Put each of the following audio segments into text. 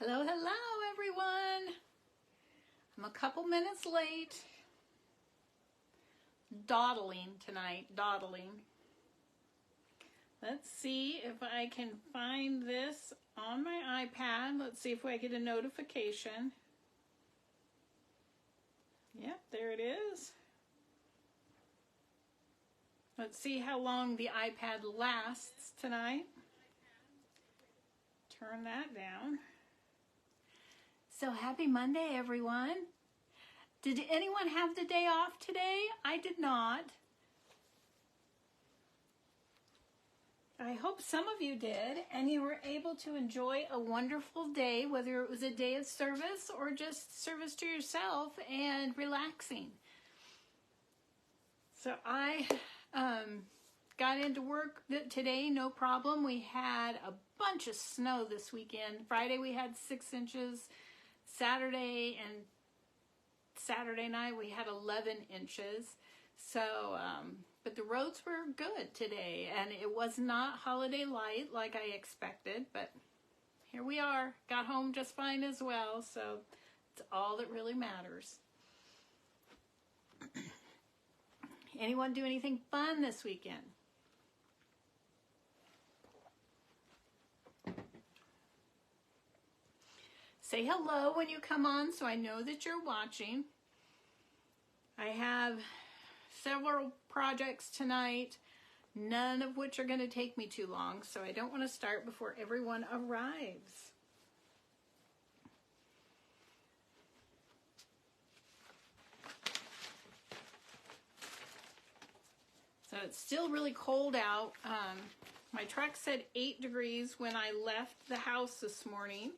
Hello, hello, everyone. I'm a couple minutes late. Dawdling tonight, dawdling. Let's see if I can find this on my iPad. Let's see if I get a notification. Yep, there it is. Let's see how long the iPad lasts tonight. Turn that down. So happy Monday, everyone. Did anyone have the day off today? I did not. I hope some of you did, and you were able to enjoy a wonderful day, whether it was a day of service or just service to yourself and relaxing. So I got into work today, no problem. We had a bunch of snow this weekend. Friday we had 6 inches. Saturday and Saturday night we had 11 inches. So, but the roads were good today, and it was not holiday light like I expected, but here we are. Got home just fine as well, so it's all that really matters. Anyone do anything fun this weekend? Say hello when you come on so I know that you're watching. I have several projects tonight, none of which are going to take me too long, so I don't want to start before everyone arrives. So it's still really cold out. My truck said 8 degrees when I left the house this morning.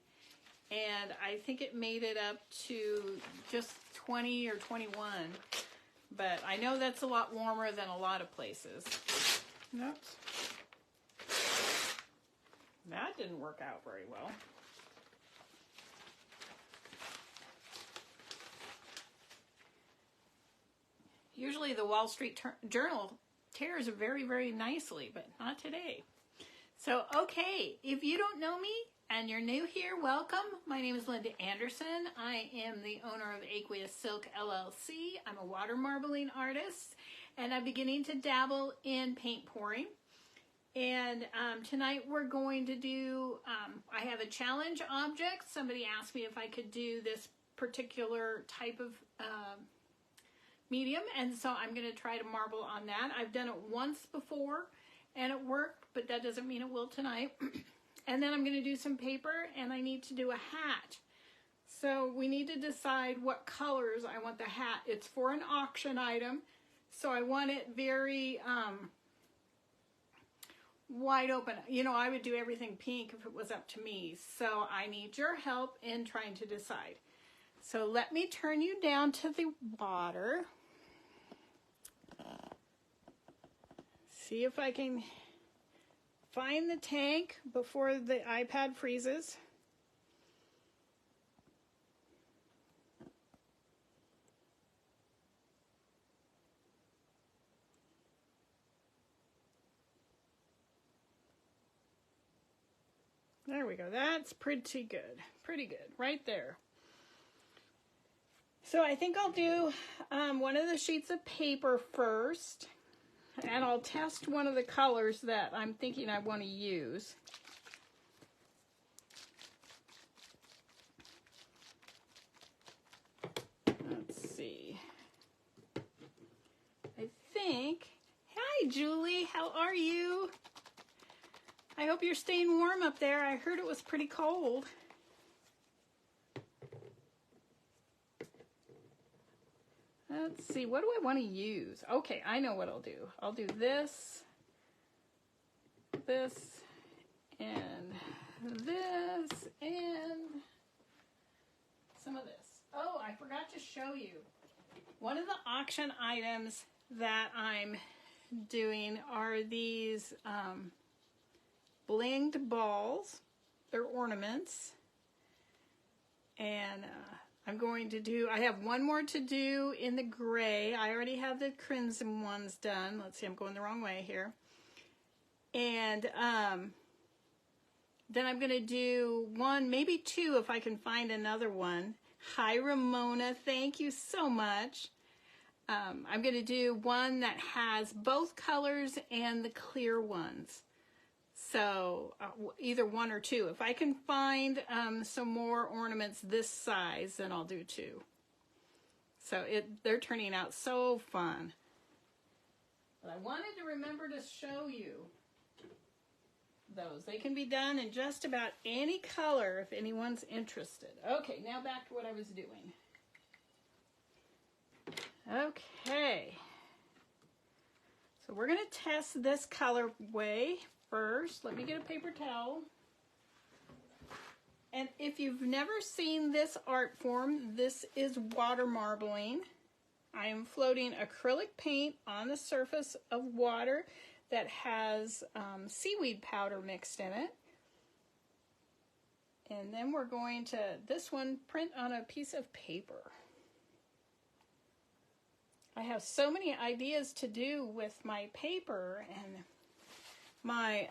And I think it made it up to just 20 or 21. But I know that's a lot warmer than a lot of places. Oops. That didn't work out very well. Usually the Wall Street Journal tears very, very nicely, but not today. So, okay, if you don't know me, and you're new here, welcome. My name is Linda Anderson. I am the owner of Aqueous Silk LLC. I'm a water marbling artist, and I'm beginning to dabble in paint pouring. And tonight we're going to do, I have a challenge object. Somebody asked me if I could do this particular type of medium, and so I'm going to try to marble on that. I've done it once before, and it worked, but that doesn't mean it will tonight. And then I'm going to do some paper, and I need to do a hat. So we need to decide what colors I want the hat. It's for an auction item, so I want it very wide open. You know, I would do everything pink if it was up to me. So I need your help in trying to decide. So let me turn you down to the water. See if I can find the tank before the iPad freezes. There we go. That's pretty good. Pretty good. Right there. So I think I'll do one of the sheets of paper first. And I'll test one of the colors that I'm thinking I want to use. Let's see. I think, hi Julie, how are you? I hope you're staying warm up there. I heard it was pretty cold. Let's see, what do I want to use? Okay, I know what I'll do. I'll do this, this, and this, and some of this. Oh, I forgot to show you. One of the auction items that I'm doing are these blinged balls. They're ornaments. And I'm going to do, I have one more to do in the gray. I already have the crimson ones done. Let's see, I'm going the wrong way here. And then I'm going to do one, maybe two if I can find another one. Hi, Ramona. Thank you so much. I'm going to do one that has both colors and the clear ones. So either one or two. If I can find some more ornaments this size, then I'll do two. So they're turning out so fun. But I wanted to remember to show you those. They can be done in just about any color if anyone's interested. Okay, now back to what I was doing. Okay. So we're going to test this colorway first. Let me get a paper towel. And if you've never seen this art form, this is water marbling. I am floating acrylic paint on the surface of water that has seaweed powder mixed in it. And then we're going to, this one, print on a piece of paper. I have so many ideas to do with my paper, and my,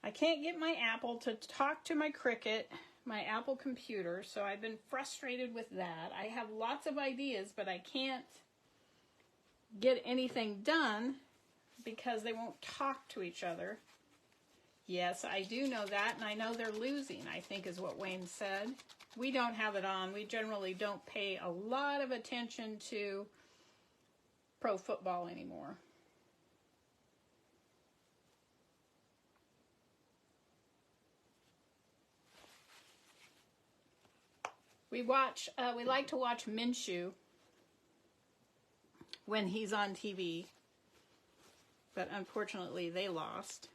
I can't get my Apple to talk to my Cricut, my Apple computer, so I've been frustrated with that. I have lots of ideas, but I can't get anything done because they won't talk to each other. Yes, I do know that, and I know they're losing, I think is what Wayne said. We don't have it on. We generally don't pay a lot of attention to pro football anymore. We like to watch Minshew when he's on TV, but unfortunately they lost.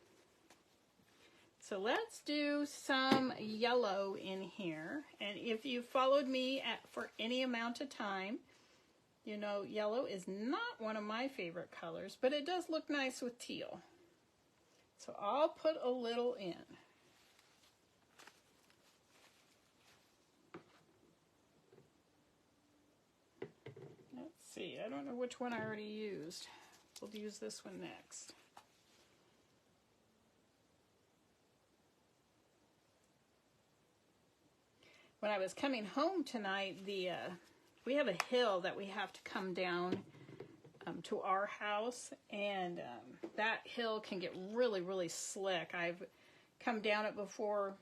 So let's do some yellow in here. And if you followed me for any amount of time, you know yellow is not one of my favorite colors, but it does look nice with teal. So I'll put a little in. Let's see, I don't know which one I already used. We'll use this one next. When I was coming home tonight, we have a hill that we have to come down to our house, and that hill can get really, really slick. I've come down it before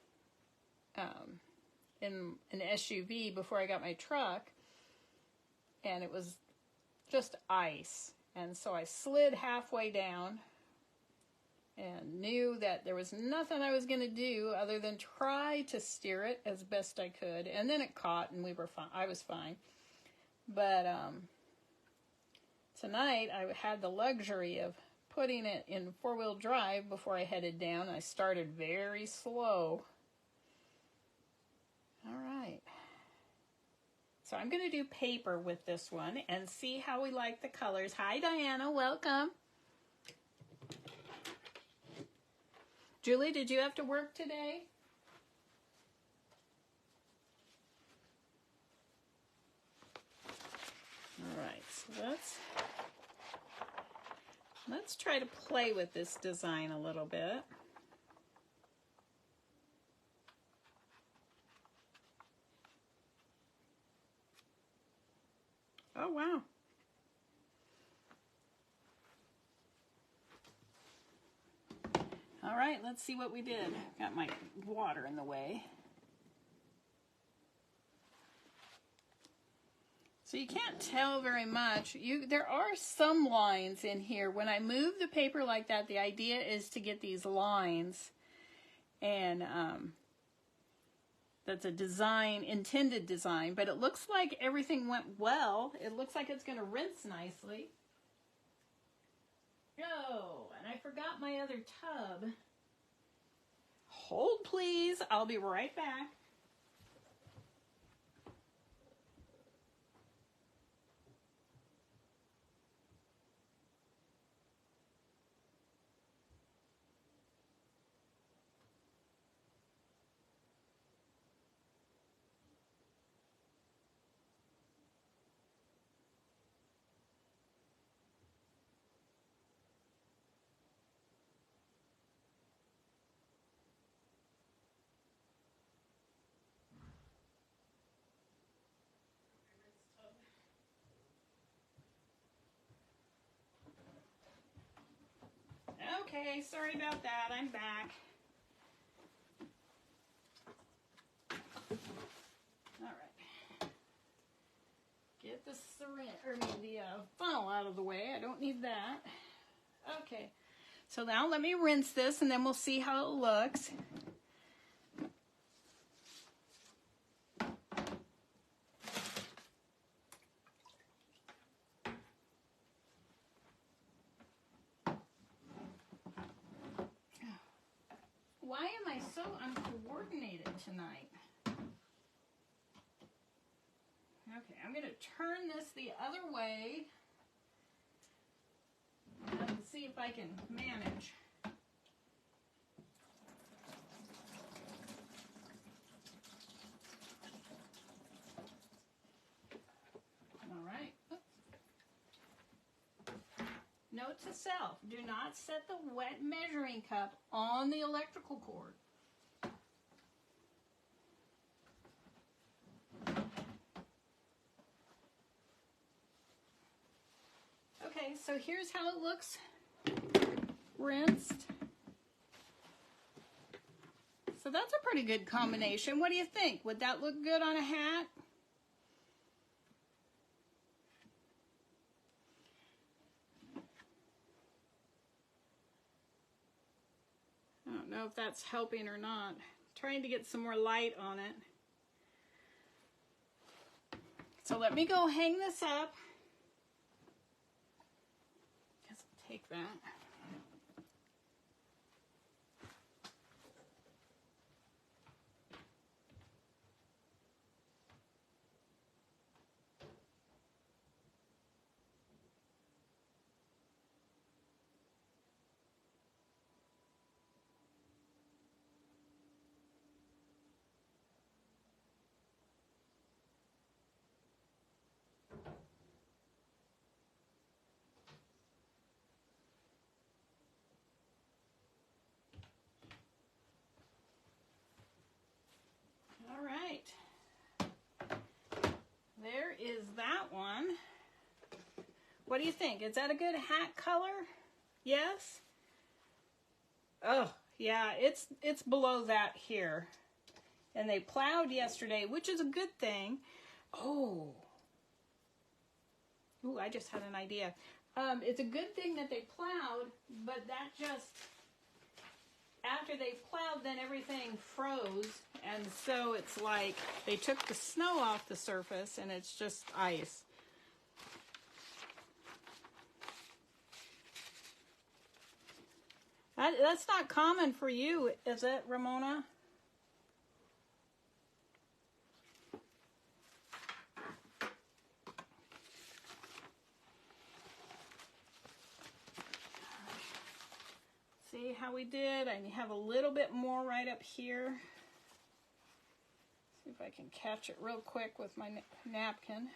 in an SUV before I got my truck, and it was just ice. And so I slid halfway down and knew that there was nothing I was going to do other than try to steer it as best I could. And then it caught, and we were fine. I was fine. But tonight I had the luxury of putting it in four-wheel drive before I headed down. I started very slow. All right. So I'm going to do paper with this one and see how we like the colors. Hi, Diana. Welcome. Julie, did you have to work today? All right, so let's try to play with this design a little bit. Oh, wow. All right, let's see what we did. Got my water in the way. So you can't tell very much. There are some lines in here. When I move the paper like that, the idea is to get these lines. And that's a design, intended design. But it looks like everything went well. It looks like it's going to rinse nicely. Oh, and I forgot my other tub. Hold, please. I'll be right back. Okay, sorry about that. I'm back. All right. Get the syringe, the funnel out of the way. I don't need that. Okay. So now let me rinse this, and then we'll see how it looks. Why am I so uncoordinated tonight? Okay, I'm going to turn this the other way and see if I can manage. All right. Note to self, do not set the wet measuring cup on the electrical cord. Okay, so here's how it looks rinsed. So that's a pretty good combination. What do you think? Would that look good on a hat? I don't know if that's helping or not. I'm trying to get some more light on it. So let me go hang this up. Guess I'll take that. All right, there is that one. What do you think? Is that a good hat color? Yes? Oh, yeah, it's below that here. And they plowed yesterday, which is a good thing. Oh. Ooh, I just had an idea. It's a good thing that they plowed, but that just, after they plowed, then everything froze. And so it's like they took the snow off the surface and it's just ice. That's not common for you, is it, Ramona? See how we did? I have a little bit more right up here. See if I can catch it real quick with my napkin.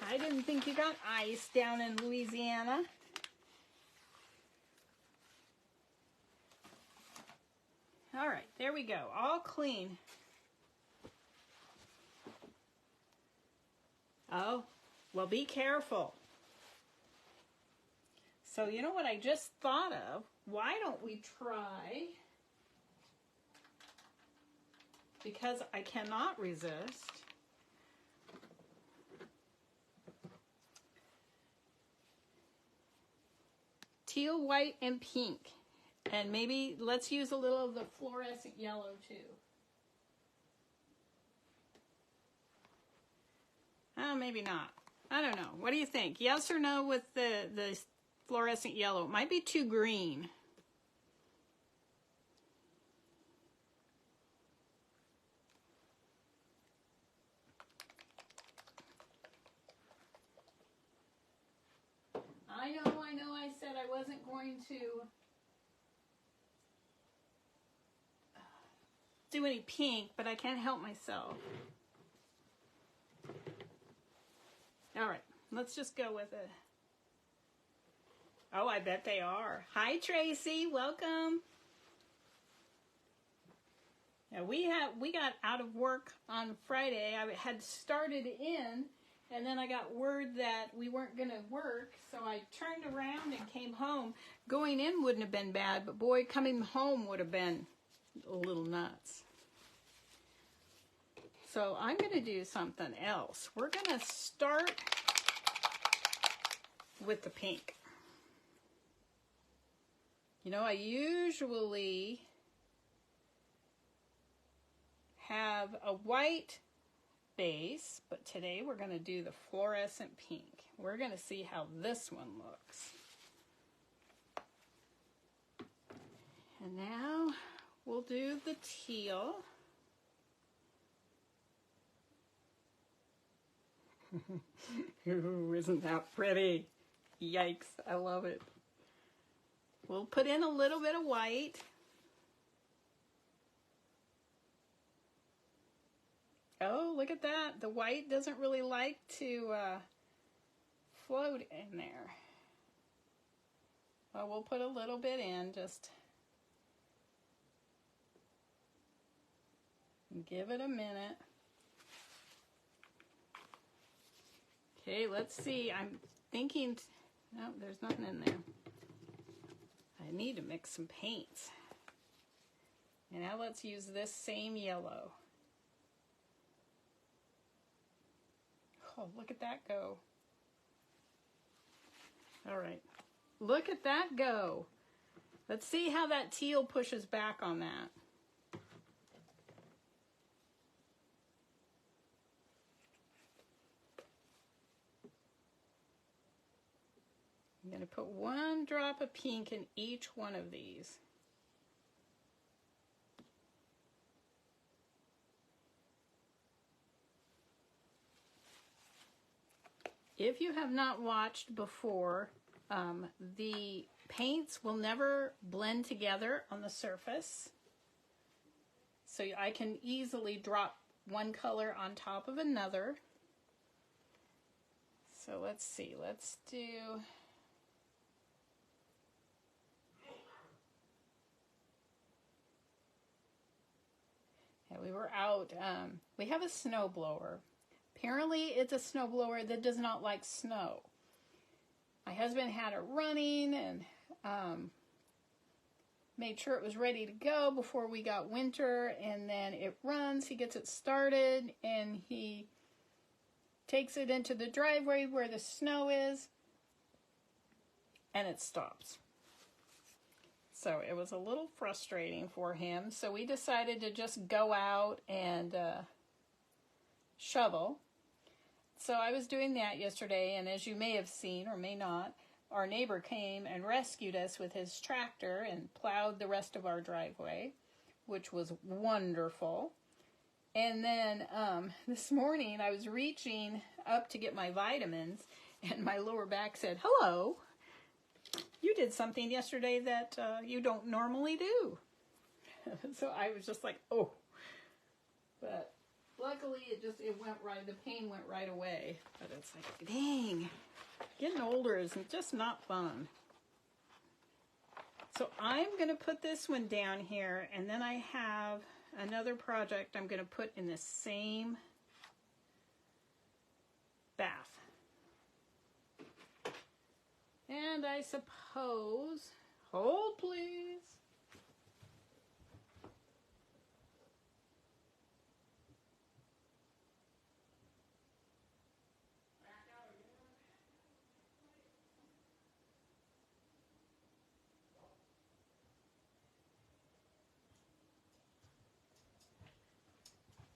I didn't think you got ice down in Louisiana. All right, there we go, all clean. Oh, well, be careful. So you know what I just thought of? Why don't we try, because I cannot resist, teal, white, and pink. And maybe let's use a little of the fluorescent yellow too. Oh, maybe not. I don't know. What do you think? Yes or no with the fluorescent yellow? It might be too green. I know I said I wasn't going to do any pink, but I can't help myself. All right, let's just go with it. Oh, I bet they are. Hi, Tracy. Welcome. Yeah, we got out of work on Friday. I had started in, and then I got word that we weren't going to work, so I turned around and came home. Going in wouldn't have been bad, but boy, coming home would have been a little nuts. So I'm going to do something else. We're going to start with the pink. You know, I usually have a white base, but today we're going to do the fluorescent pink. We're going to see how this one looks. And now we'll do the teal. Ooh, isn't that pretty? Yikes, I love it. We'll put in a little bit of white. Oh, look at that. The white doesn't really like to float in there. Well, we'll put a little bit in, just give it a minute. Okay, let's see. I'm thinking, no, there's nothing in there. I need to mix some paints. And now let's use this same yellow. Oh, look at that go. All right, look at that go. Let's see how that teal pushes back on that. I'm going to put one drop of pink in each one of these. If you have not watched before, the paints will never blend together on the surface. So I can easily drop one color on top of another. So let's see, let's do... Yeah, we were out, we have a snow blower. Apparently it's a snow blower that does not like snow. My husband had it running and made sure it was ready to go before we got winter, and then it runs, he gets it started, and he takes it into the driveway where the snow is, and it stops. So it was a little frustrating for him, so we decided to just go out and shovel. So I was doing that yesterday, and as you may have seen or may not, our neighbor came and rescued us with his tractor and plowed the rest of our driveway, which was wonderful. And then this morning I was reaching up to get my vitamins, and my lower back said, "Hello, you did something yesterday that you don't normally do." So I was just like, oh. But luckily it went right, the pain went right away. But it's like, dang, getting older is just not fun. So I'm going to put this one down here, and then I have another project I'm going to put in the same bath. And I suppose, hold please.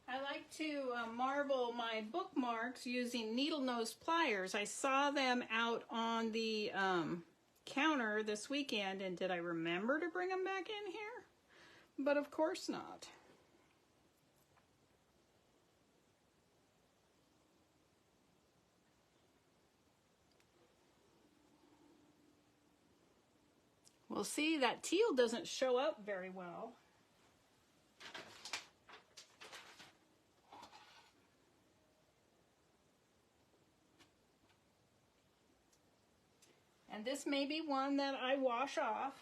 I like to marble my bookmarks using needle nose pliers. I saw them out on the counter this weekend, and did I remember to bring them back in here? But of course not. Well, see, that teal doesn't show up very well. And this may be one that I wash off.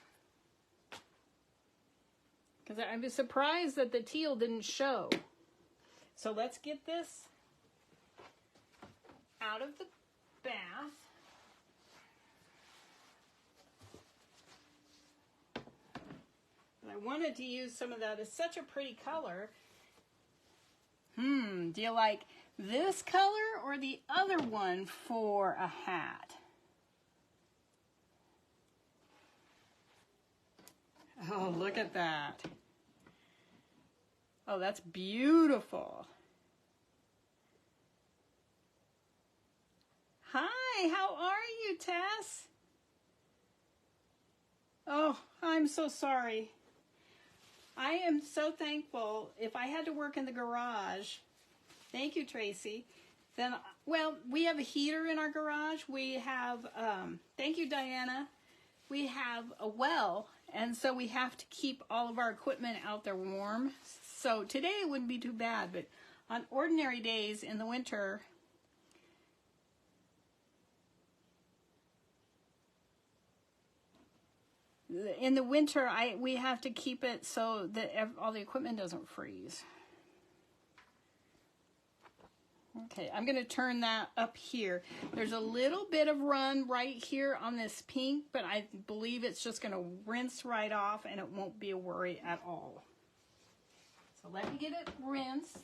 because I was surprised that the teal didn't show. So let's get this out of the bath. And I wanted to use some of that. It's such a pretty color. Do you like this color or the other one for a hat? Oh, look at that. Oh, that's beautiful. Hi, how are you, Tess? Oh, I'm so sorry. I am so thankful. If I had to work in the garage, thank you, Tracy, then, well, we have a heater in our garage. We have, thank you, Diana. We have a well, and so we have to keep all of our equipment out there warm. So today it wouldn't be too bad, but on ordinary days in the winter, we have to keep it so that all the equipment doesn't freeze. Okay, I'm going to turn that up here. There's a little bit of run right here on this pink, but I believe it's just going to rinse right off and it won't be a worry at all. So let me get it rinsed.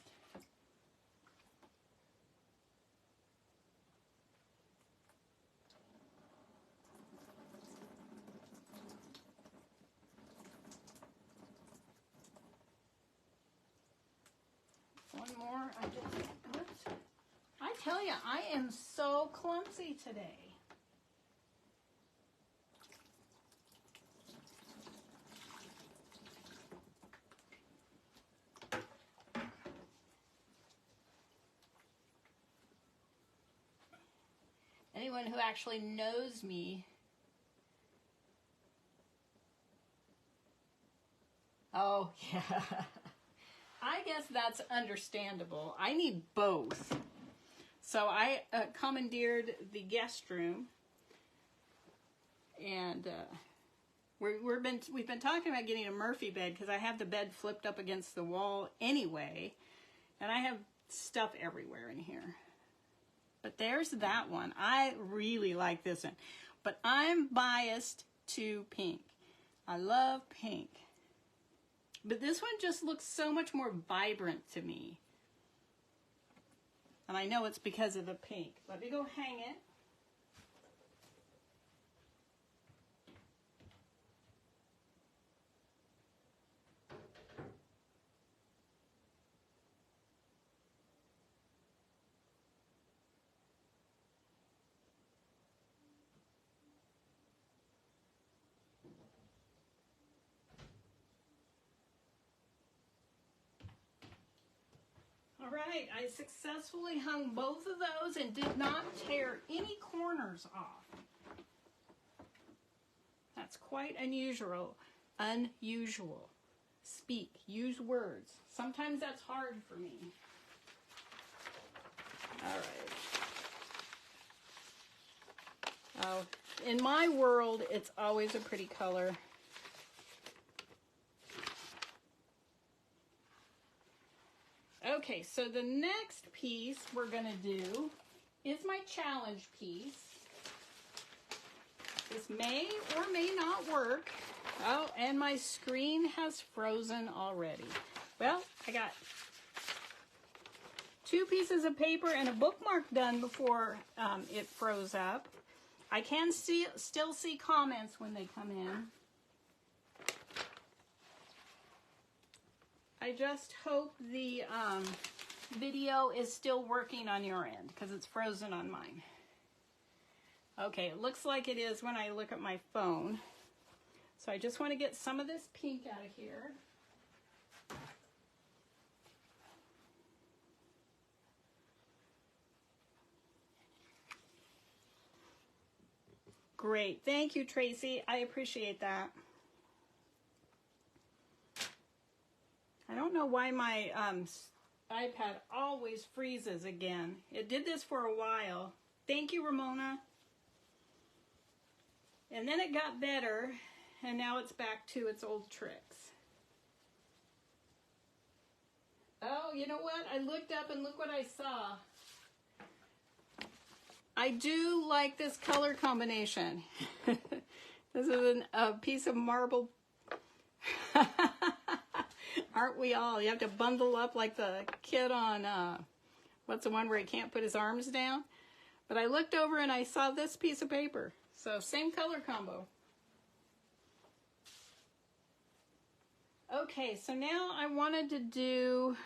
One more. I tell you, I am so clumsy today. Anyone who actually knows me. Oh, yeah. I guess that's understandable. I need both. So I commandeered the guest room, and we've been talking about getting a Murphy bed because I have the bed flipped up against the wall anyway, and I have stuff everywhere in here. But there's that one. I really like this one, but I'm biased to pink. I love pink. But this one just looks so much more vibrant to me. And I know it's because of the pink. Let me go hang it. All right, I successfully hung both of those and did not tear any corners off. That's quite unusual. Unusual. Speak, use words. Sometimes that's hard for me. All right. Oh, in my world, it's always a pretty color. Okay, so the next piece we're going to do is my challenge piece. This may or may not work. Oh, and my screen has frozen already. Well, I got 2 pieces of paper and a bookmark done before it froze up. I can still see comments when they come in. I just hope the video is still working on your end because it's frozen on mine. Okay, it looks like it is when I look at my phone. So I just want to get some of this pink out of here. Great, thank you, Tracy. I appreciate that. I don't know why my iPad always freezes again. It did this for a while. Thank you, Ramona. And then it got better, and now it's back to its old tricks. Oh, you know what? I looked up and look what I saw. I do like this color combination. This is a piece of marble. Aren't we all? You have to bundle up like the kid on, what's the one where he can't put his arms down? But I looked over and I saw this piece of paper. So same color combo. Okay, so now I wanted to do,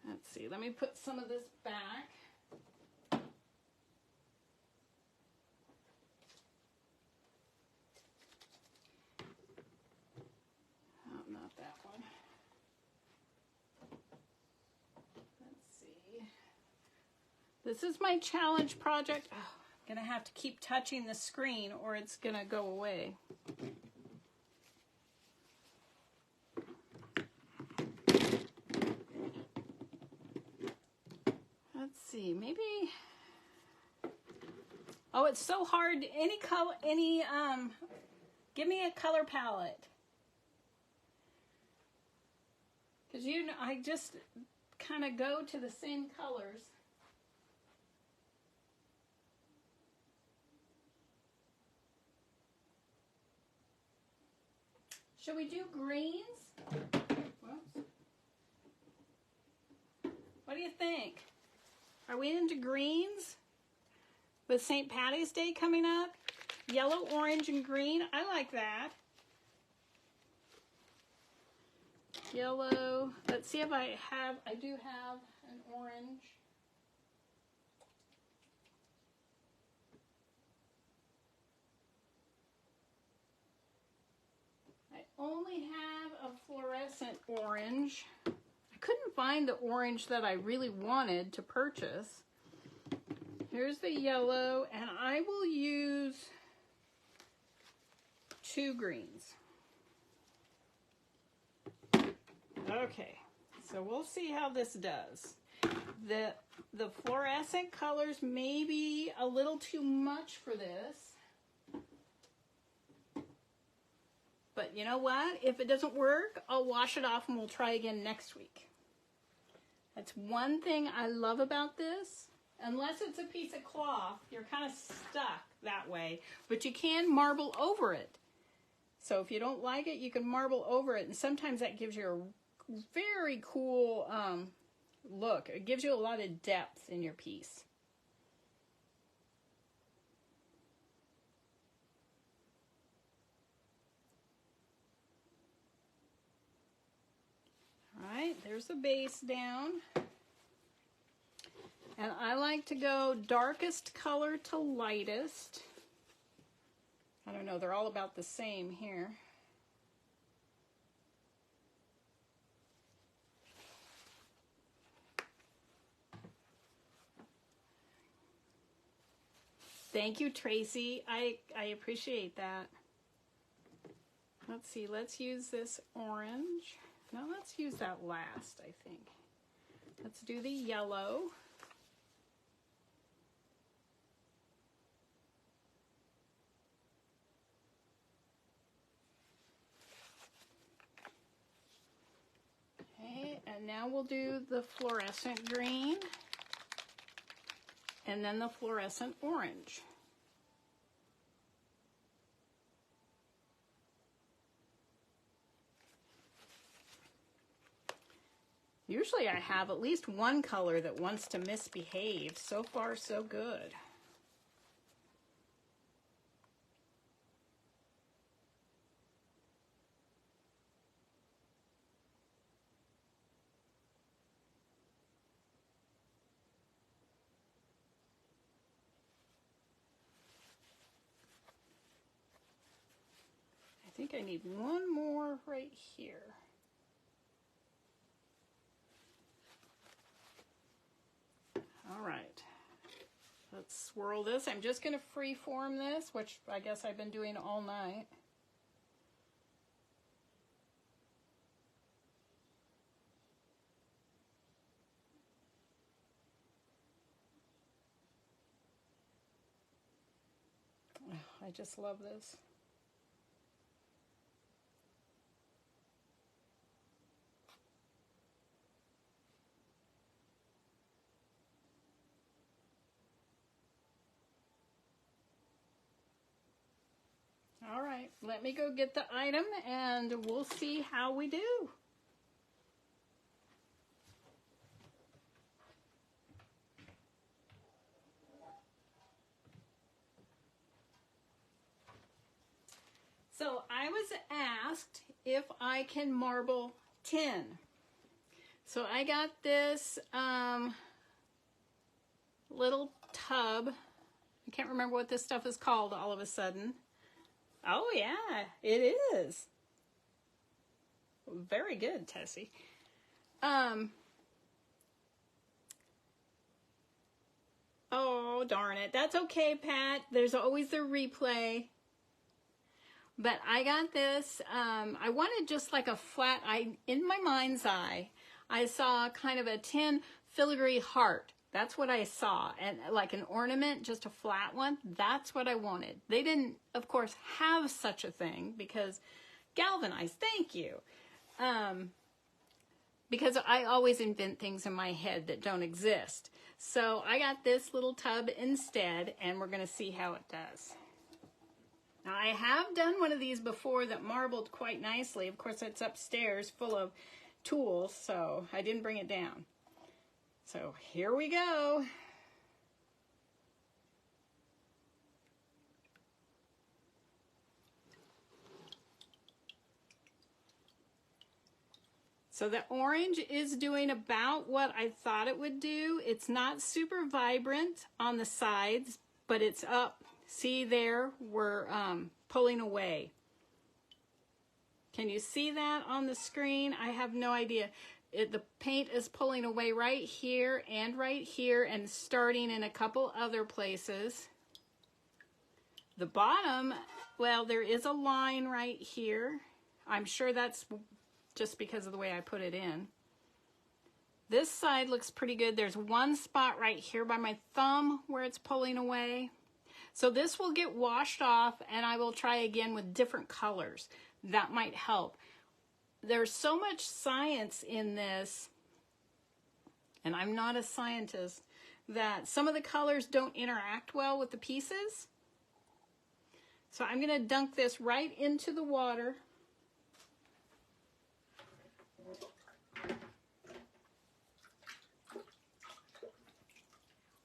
let's see, let me put some of this back. Oh, not that one. Let's see. This is my challenge project. Oh, I'm gonna have to keep touching the screen or it's gonna go away. Let's see, maybe, oh, it's so hard. Any color, give me a color palette. Because you know, I just kind of go to the same colors. Should we do greens? Whoops. What do you think? Are we into greens? With St. Patty's Day coming up? Yellow, orange, and green. I like that. Yellow. Let's see if I do have an orange. I only have a fluorescent orange. I couldn't find the orange that I really wanted to purchase. Here's the yellow, and I will use 2 greens. Okay, so we'll see how this does. The fluorescent colors may be a little too much for this. But you know what? If it doesn't work, I'll wash it off and we'll try again next week. That's one thing I love about this. Unless it's a piece of cloth, you're kind of stuck that way. But you can marble over it. So if you don't like it, you can marble over it. And sometimes that gives you a very cool look. It gives you a lot of depth in your piece. All right, there's the base down. And I like to go darkest color to lightest. I don't know, they're all about the same here. Thank you, Tracy. I appreciate that. Let's see, let's use this orange. No, let's use that last, I think. Let's do the yellow. Okay, and now we'll do the fluorescent green and then the fluorescent orange. Usually I have at least one color that wants to misbehave. So far, so good. I think I need one more right here. All right, let's swirl this. I'm just going to free form this, which I guess I've been doing all night. I just love this. let me go get the item and we'll see how we do. So I was asked if I can marble tin. So I got this little tub. I can't remember what this stuff is called all of a sudden. Oh yeah, it is. Very good, Tessie. Oh, darn it. That's okay, Pat. There's always the replay. But I got this. I wanted just like a flat, in my mind's eye, I saw kind of a tin filigree heart. That's what I saw. And like an ornament, just a flat one. That's what I wanted. They didn't, of course, have such a thing because galvanized, thank you. Because I always invent things in my head that don't exist. So I got this little tub instead, and we're going to see how it does. Now I have done one of these before that marbled quite nicely. Of course, it's upstairs full of tools, so I didn't bring it down. So here we go. So the orange is doing about what I thought it would do. It's not super vibrant on the sides, but it's up. See there, we're pulling away. Can you see that on the screen? I have no idea. The paint is pulling away right here and starting in a couple other places. The bottom, well, there is a line right here. I'm sure that's just because of the way I put it in. This side looks pretty good. There's one spot right here by my thumb where it's pulling away. So this will get washed off and I will try again with different colors. That might help. There's so much science in this, and I'm not a scientist, that some of the colors don't interact well with the pieces. So I'm going to dunk this right into the water.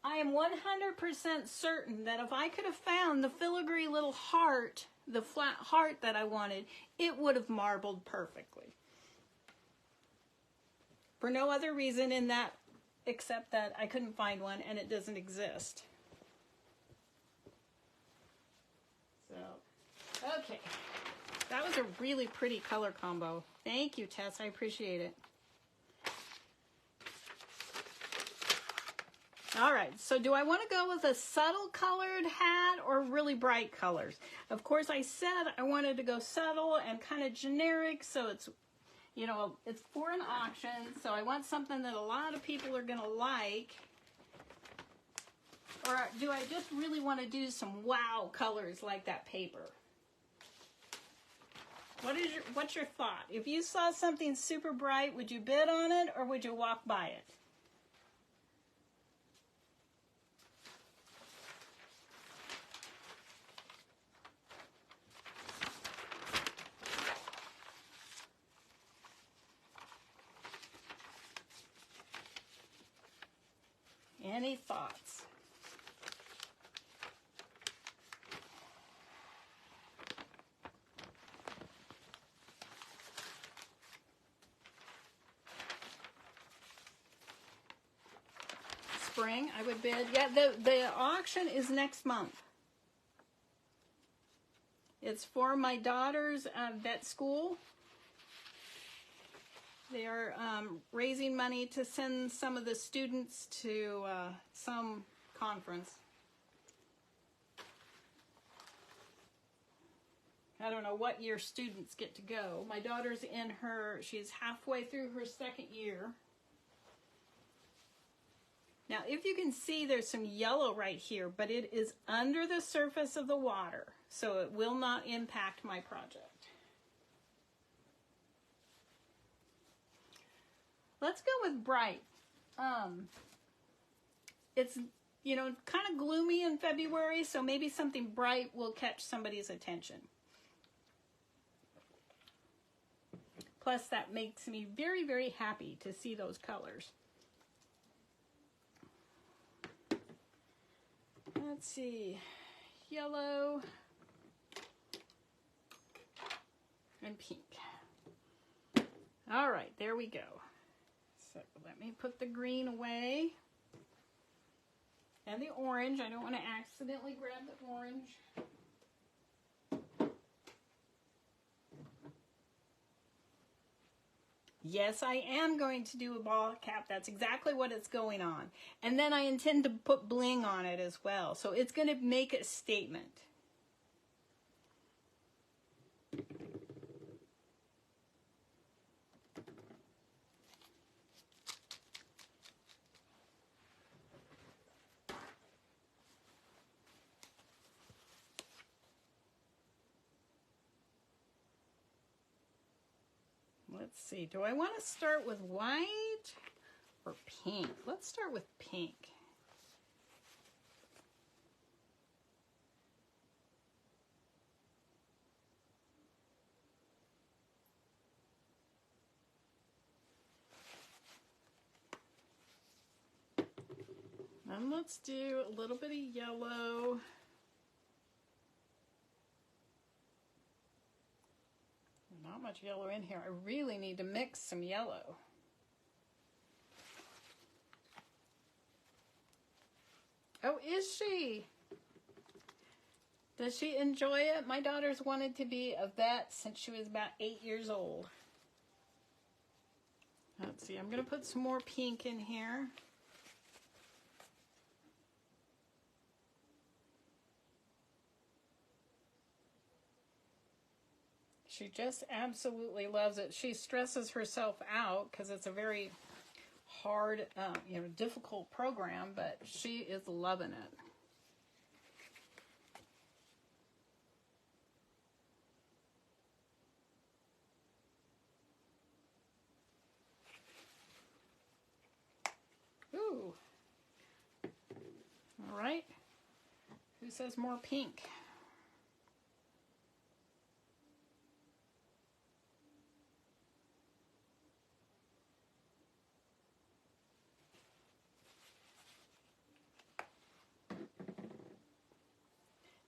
I am 100% certain that if I could have found the filigree little heart, the flat heart that I wanted, it would have marbled perfectly. For no other reason in that, except that I couldn't find one and it doesn't exist. So, okay. That was a really pretty color combo. Thank you, Tess. I appreciate it. All right, so do I want to go with a subtle colored hat or really bright colors? Of course, I said I wanted to go subtle and kind of generic, so it's, you know, it's for an auction, so I want something that a lot of people are going to like. Or do I just really want to do some wow colors like that paper? What's your thought? If you saw something super bright, would you bid on it or would you walk by it? Any thoughts? Spring, I would bid. Yeah, the auction is next month. It's for my daughter's vet school. They are raising money to send some of the students to some conference. I don't know what year students get to go. My daughter's she's halfway through her second year. Now, if you can see, there's some yellow right here, but it is under the surface of the water, so it will not impact my project. Let's go with bright. It's, you know, kind of gloomy in February, so maybe something bright will catch somebody's attention. plus that makes me very, very happy to see those colors. Let's see, yellow and pink. All right, there we go. So let me put the green away. And the orange. I don't want to accidentally grab the orange. Yes, I am going to do a ball cap. That's exactly what it's going on. And then I intend to put bling on it as well. So it's going to make a statement. Let's see, do I want to start with white or pink? Let's start with pink. And let's do a little bit of yellow. Not much yellow in here. I really need to mix some yellow. Oh, is she? Does she enjoy it? My daughter's wanted to be a vet since she was about 8 years old. Let's see, I'm going to put some more pink in here. She just absolutely loves it. She stresses herself out because it's a very hard, difficult program, but she is loving it. Ooh. All right. Who says more pink?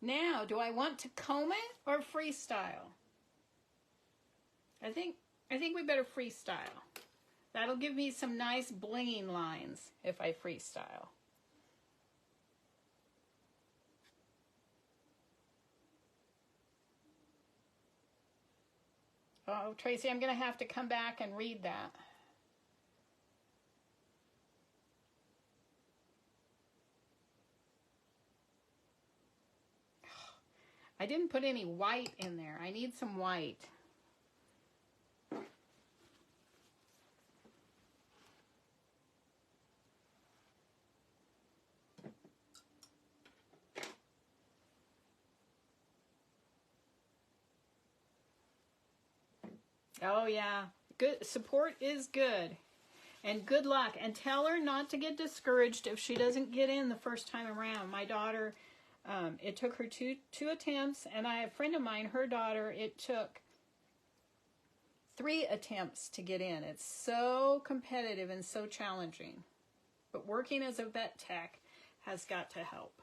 Now, do I want to comb it or freestyle? I think we better freestyle. That'll give me some nice blinging lines if I freestyle. Oh, Tracy, I'm going to have to come back and read that. I didn't put any white in there. I need some white. Oh yeah, good support is good. And good luck. And tell her not to get discouraged if she doesn't get in the first time around. My daughter, it took her two attempts, and I have a friend of mine, her daughter, it took 3 attempts to get in. It's so competitive and so challenging. But working as a vet tech has got to help.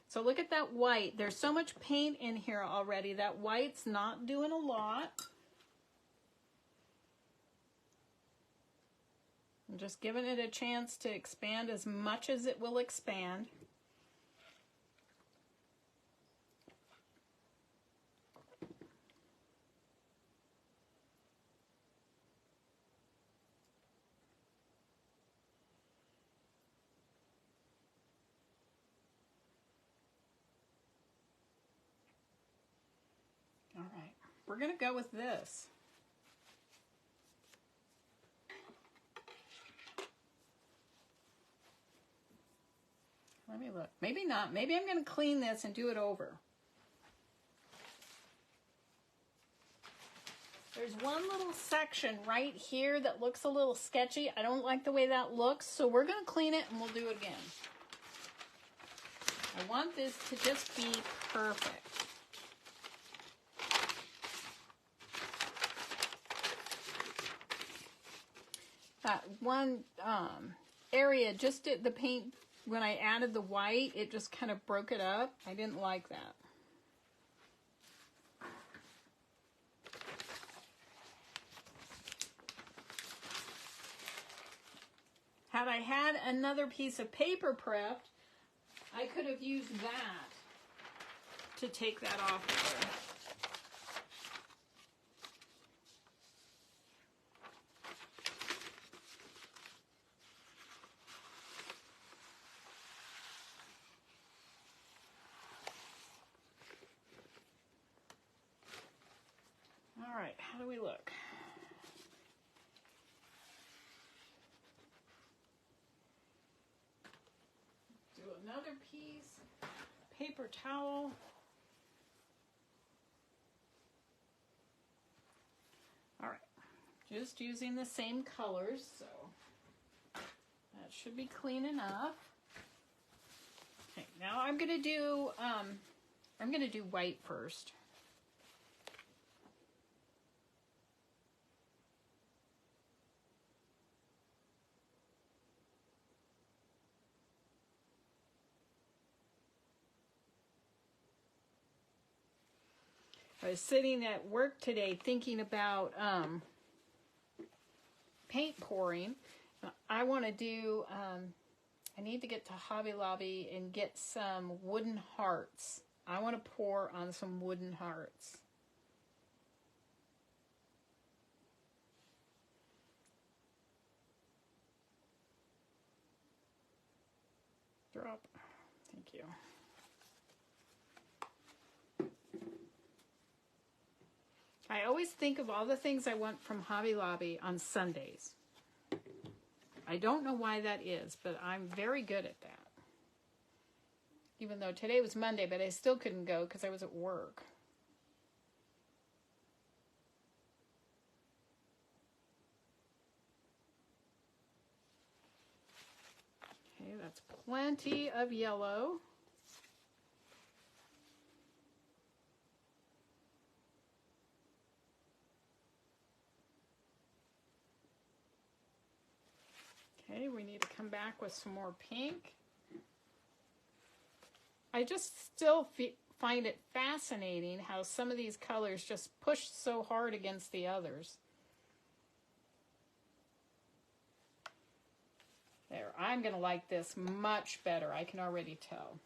So look at that white. There's so much paint in here already. That white's not doing a lot. I'm just giving it a chance to expand as much as it will expand. All right, we're going to go with this. Let me look. Maybe not. Maybe I'm going to clean this and do it over. There's one little section right here that looks a little sketchy. I don't like the way that looks, so we're going to clean it and we'll do it again. I want this to just be perfect. one area, just the paint, when I added the white, it just kind of broke it up. I didn't like that. Had I had another piece of paper prepped, I could have used that to take that off of there. All right, how do we look? Do another piece, paper towel. All right, just using the same colors, so that should be clean enough. Okay, now I'm gonna do white first. I was sitting at work today thinking about paint pouring. I want to do, I need to get to Hobby Lobby and get some wooden hearts. I want to pour on some wooden hearts. Drop. Thank you. I always think of all the things I want from Hobby Lobby on Sundays. I don't know why that is, but I'm very good at that. Even though today was Monday, but I still couldn't go because I was at work. Okay, that's plenty of yellow. Okay, we need to come back with some more pink. I just still find it fascinating how some of these colors just push so hard against the others. There, I'm going to like this much better. I can already tell.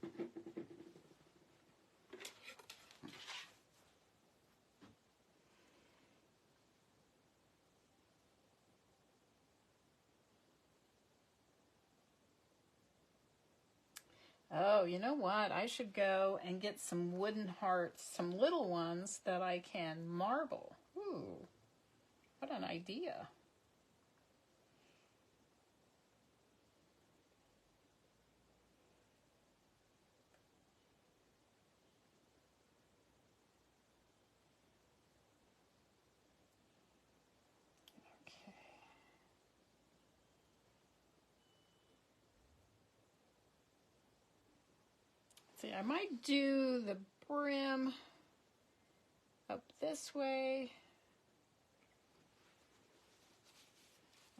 Oh, you know what? I should go and get some wooden hearts, some little ones that I can marble. Ooh, what an idea. See, I might do the brim up this way.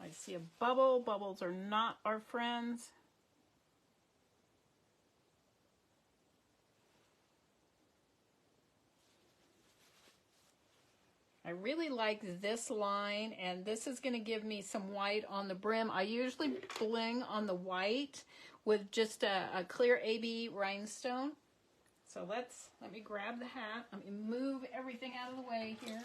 I see a bubble. Bubbles are not our friends. I really like this line, and this is going to give me some white on the brim. I usually bling on the white with just a clear AB rhinestone. So let me grab the hat. Let me move everything out of the way here.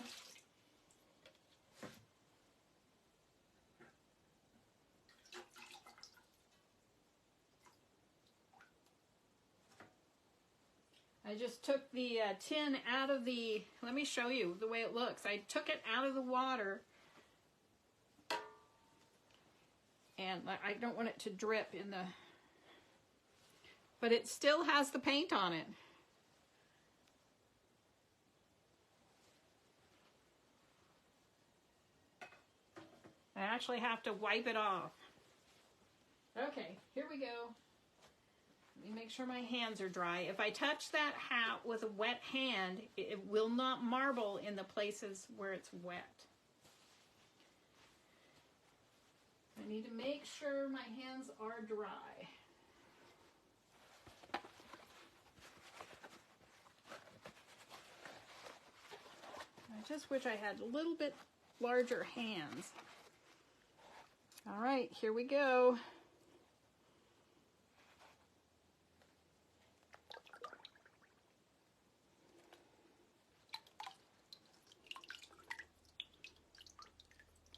I just took the tin out of the, let me show you the way it looks. I took it out of the water, and I don't want it to drip in the, but it still has the paint on it. I actually have to wipe it off. Okay, here we go. Let me make sure my hands are dry. If I touch that hat with a wet hand, it will not marble in the places where it's wet. need to make sure my hands are dry. I just wish I had a little bit larger hands. All right, here we go.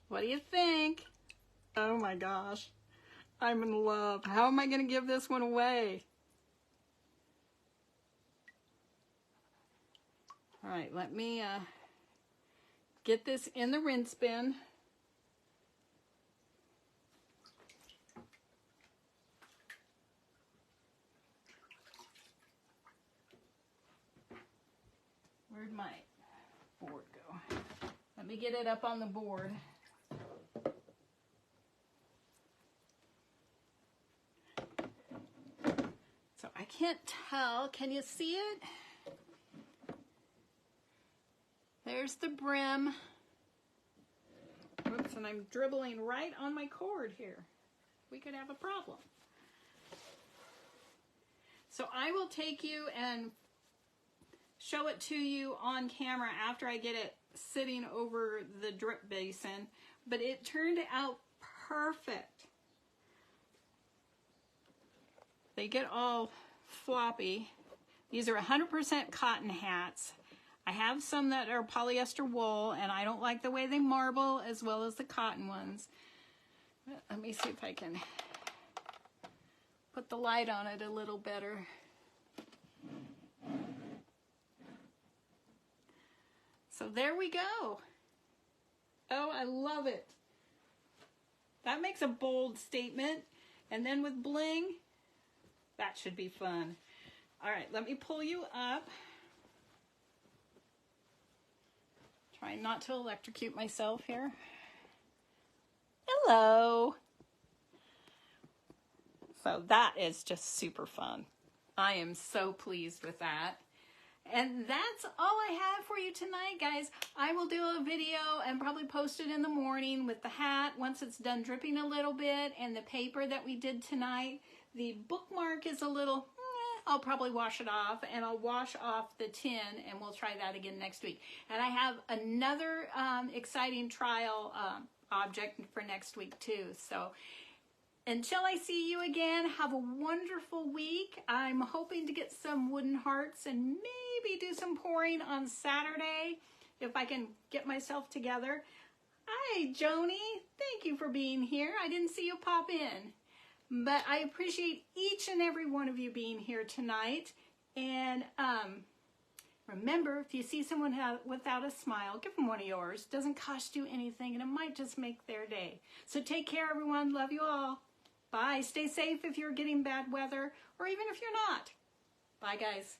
What do you think? Oh my gosh, I'm in love. How am I going to give this one away? All right, let me get this in the rinse bin. Where'd my board go? Let me get it up on the board. So I can't tell. Can you see it? There's the brim. Oops, and I'm dribbling right on my cord here. We could have a problem. So I will take you and show it to you on camera after I get it sitting over the drip basin, but it turned out perfect. They get all floppy. These are 100% cotton hats. I have some that are polyester wool, and I don't like the way they marble as well as the cotton ones. Let me see if I can put the light on it a little better. So there we go. Oh, I love it. That makes a bold statement. And then with bling, that should be fun. All right, let me pull you up. Trying not to electrocute myself here. Hello. So that is just super fun. I am so pleased with that. And that's all I have for you tonight, guys. I will do a video and probably post it in the morning with the hat once it's done dripping a little bit, and the paper that we did tonight. The bookmark is a little, I'll probably wash it off, and I'll wash off the tin, and we'll try that again next week. And I have another exciting trial object for next week too. So until I see you again, have a wonderful week. I'm hoping to get some wooden hearts and maybe do some pouring on Saturday if I can get myself together. Hi, Joni. Thank you for being here. I didn't see you pop in, but I appreciate each and every one of you being here tonight. And remember, if you see someone without a smile, give them one of yours. It doesn't cost you anything, and it might just make their day. So take care, everyone. Love you all. Bye. Stay safe if you're getting bad weather, or even if you're not. Bye, guys.